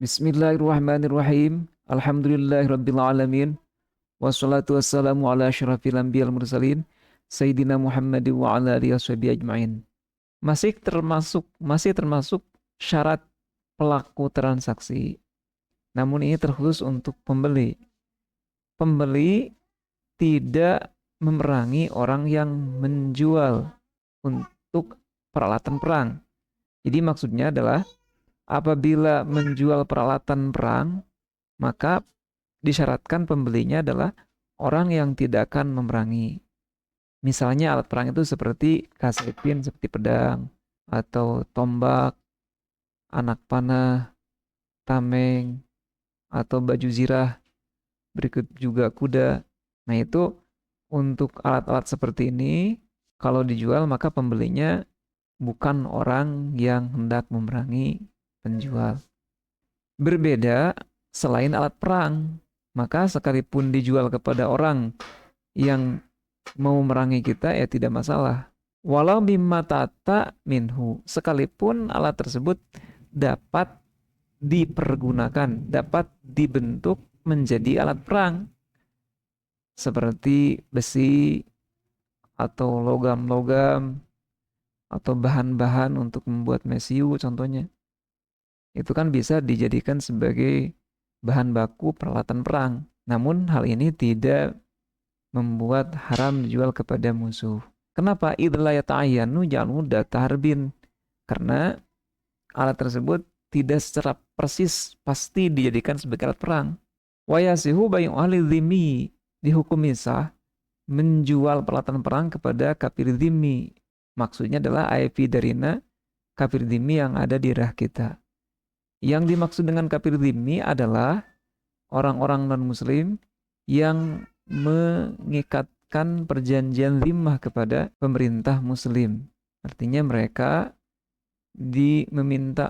Bismillahirrahmanirrahim. Alhamdulillahirrabbilalamin. Wassalatu wassalamu ala asyrafil anbiyal mursalin. Sayyidina Muhammad wa ala alihi washabihi ajma'in. Masih termasuk syarat pelaku transaksi. Namun ini terkhusus untuk pembeli. Pembeli tidak memerangi orang yang menjual untuk peralatan perang. Jadi maksudnya adalah apabila menjual peralatan perang, maka disyaratkan pembelinya adalah orang yang tidak akan memerangi. Misalnya alat perang itu seperti kasetin, seperti pedang, atau tombak, anak panah, tameng, atau baju zirah, berikut juga kuda. Nah itu untuk alat-alat seperti ini, kalau dijual maka pembelinya bukan orang yang hendak memerangi penjual. Berbeda selain alat perang, maka sekalipun dijual kepada orang yang mau memerangi kita ya tidak masalah. Walau mimma tata minhu, sekalipun alat tersebut dapat dipergunakan, dapat dibentuk menjadi alat perang seperti besi atau logam-logam atau bahan-bahan untuk membuat mesiu contohnya. Itu kan bisa dijadikan sebagai bahan baku peralatan perang. Namun hal ini tidak membuat haram dijual kepada musuh. Kenapa? Idla yata'ayyanu ja'lu data harbin. Karena alat tersebut tidak secara persis pasti dijadikan sebagai alat perang. Wa yasihu bayu ahli dhimmi, dihukumi sah menjual peralatan perang kepada kafir dhimmi. Maksudnya adalah aifi darina kafir dhimmi yang ada di daerah kita. Yang dimaksud dengan kafir dhimmi adalah orang-orang non-muslim yang mengikatkan perjanjian zimmah kepada pemerintah muslim. Artinya mereka meminta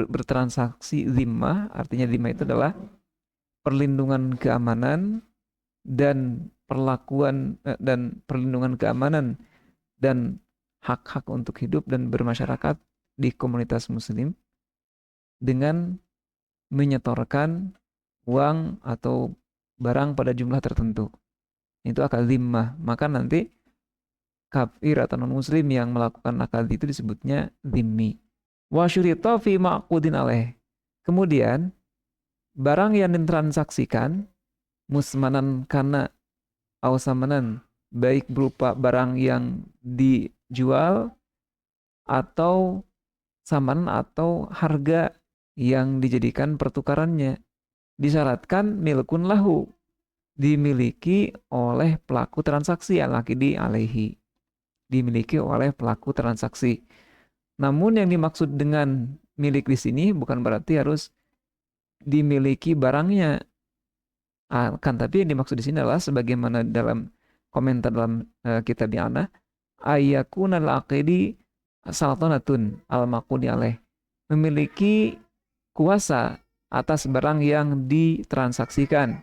bertransaksi zimmah, artinya zimmah itu adalah perlindungan keamanan dan perlindungan keamanan dan hak-hak untuk hidup dan bermasyarakat di komunitas muslim dengan menyetorkan uang atau barang pada jumlah tertentu. Itu akad zimmah. Maka nanti kafir atau non-muslim yang melakukan akad itu disebutnya zimmi. Wa syurita fi ma'qudin alaih. Kemudian, barang yang ditransaksikan, musmanan kana ausamanan, baik berupa barang yang dijual atau saman atau harga yang dijadikan pertukarannya. Disyaratkan milkun lahu, dimiliki oleh pelaku transaksi al-aqidi alaihi, dimiliki oleh pelaku transaksi. Namun yang dimaksud dengan milik di sini bukan berarti harus dimiliki barangnya. Tapi yang dimaksud di sini adalah sebagaimana dalam komentar dalam kitab I'anah, ayyakuna al-aqidi saltanatun al-maqudi alaih, memiliki kuasa atas barang yang ditransaksikan,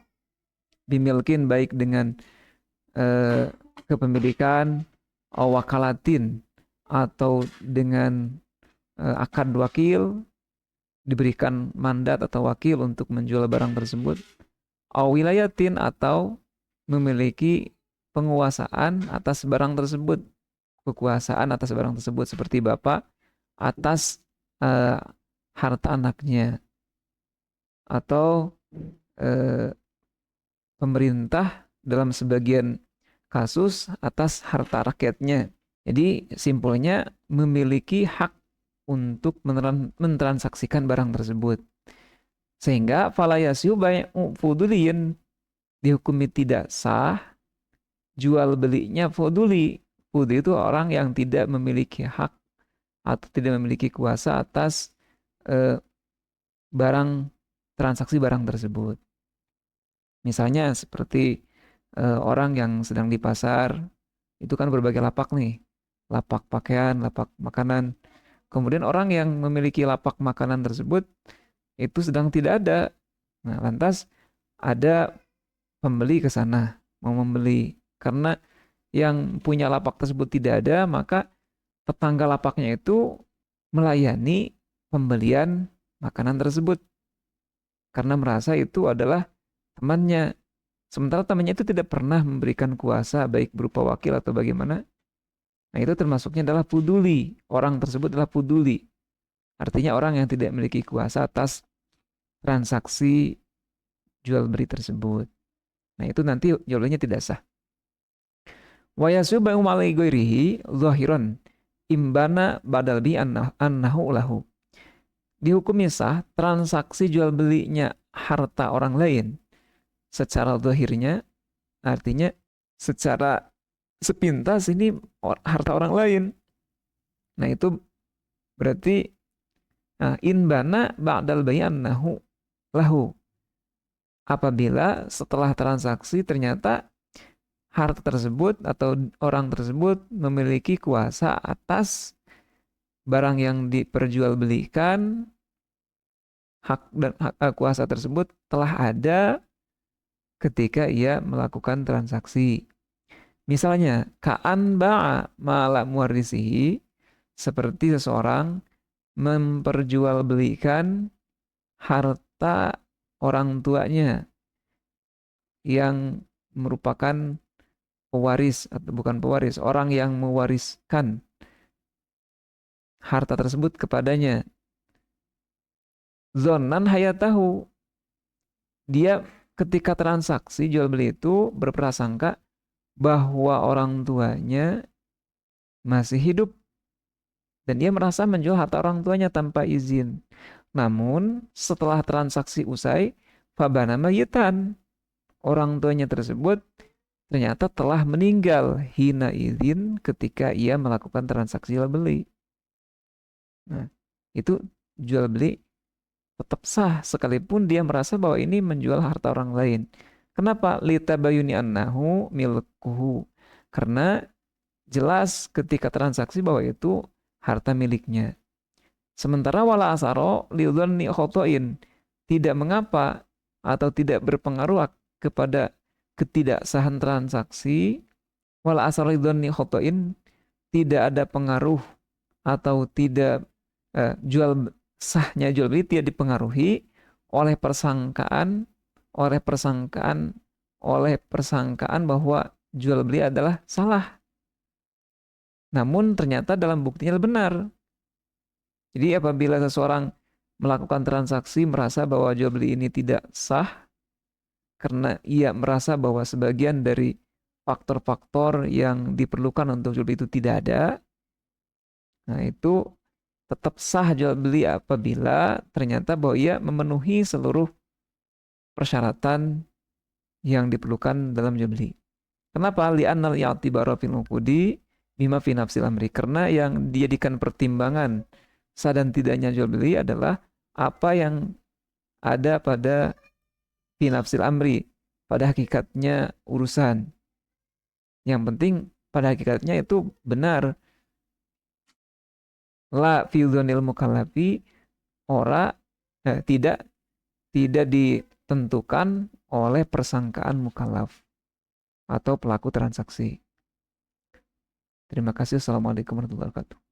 bimilkin baik dengan kepemilikan, wakalatin atau dengan akad wakil, diberikan mandat atau wakil untuk menjual barang tersebut, wilayatin atau memiliki penguasaan atas barang tersebut, kekuasaan atas barang tersebut seperti bapak atas harta anaknya, atau pemerintah dalam sebagian kasus atas harta rakyatnya. Jadi simpulnya memiliki hak untuk mentransaksikan barang tersebut. Sehingga falayasyu bai'u fuduliyin, dihukumi tidak sah jual belinya fuduli. Fuduli itu orang yang tidak memiliki hak atau tidak memiliki kuasa atas transaksi barang tersebut. Misalnya seperti orang yang sedang di pasar, itu kan berbagai lapak nih, lapak pakaian, lapak makanan. Kemudian orang yang memiliki lapak makanan tersebut itu sedang tidak ada. Nah, lantas ada pembeli ke sana mau membeli. Karena yang punya lapak tersebut tidak ada, maka tetangga lapaknya itu melayani pembelian makanan tersebut. karena merasa itu adalah temannya. Sementara temannya itu tidak pernah memberikan kuasa baik berupa wakil atau bagaimana. Nah, itu termasuknya adalah puduli. Orang tersebut adalah puduli. Artinya orang yang tidak memiliki kuasa atas transaksi jual beli tersebut. Nah, itu nanti jual belinya tidak sah. Wa yasubu mali ghairihi zahiran imbana badal bi annahu lahu. Dihukumi sah transaksi jual belinya harta orang lain secara zahirnya, artinya secara sepintas ini harta orang lain. Nah, itu berarti inbana ba'dal bayan lahu. Apabila setelah transaksi ternyata harta tersebut atau orang tersebut memiliki kuasa atas barang yang diperjualbelikan, hak dan kuasa tersebut telah ada ketika ia melakukan transaksi. Misalnya, ka'an ba'a ma'ala muwarrisihi, seperti seseorang memperjualbelikan harta orang tuanya yang merupakan pewaris atau bukan pewaris, orang yang mewariskan harta tersebut kepadanya. Zonan hayatahu, dia ketika transaksi jual beli itu berprasangka bahwa orang tuanya masih hidup dan dia merasa menjual harta orang tuanya tanpa izin. Namun setelah transaksi usai, fabana mayitan, orang tuanya tersebut ternyata telah meninggal hina izin ketika ia melakukan transaksi jual beli. Nah, itu jual beli tetap sah sekalipun dia merasa bahwa ini menjual harta orang lain. Kenapa? Litabayuni annahu milkuhu. Karena jelas ketika transaksi bahwa itu harta miliknya. Sementara wala asaro liudhani khotoin, tidak mengapa atau tidak berpengaruh kepada ketidaksahan transaksi. Wala asaro liudhani khotoin, tidak ada pengaruh atau tidak sahnya jual beli tidak dipengaruhi oleh persangkaan bahwa jual beli adalah salah. Namun ternyata dalam buktinya benar. Jadi apabila seseorang melakukan transaksi merasa bahwa jual beli ini tidak sah karena ia merasa bahwa sebagian dari faktor-faktor yang diperlukan untuk jual beli itu tidak ada, nah itu tetap sah jual beli apabila ternyata bahwa ia memenuhi seluruh persyaratan yang diperlukan dalam jual beli. Kenapa? Li'annal i'tibara fil uqudi bima fi nafsil amri. Karena yang dijadikan pertimbangan sah dan tidaknya jual beli adalah apa yang ada pada fi nafsil amri, pada hakikatnya urusan. Yang penting pada hakikatnya itu benar. La fi dzanil mukallafi, tidak ditentukan oleh persangkaan mukallaf atau pelaku transaksi. Terima kasih. Assalamualaikum warahmatullahi wabarakatuh.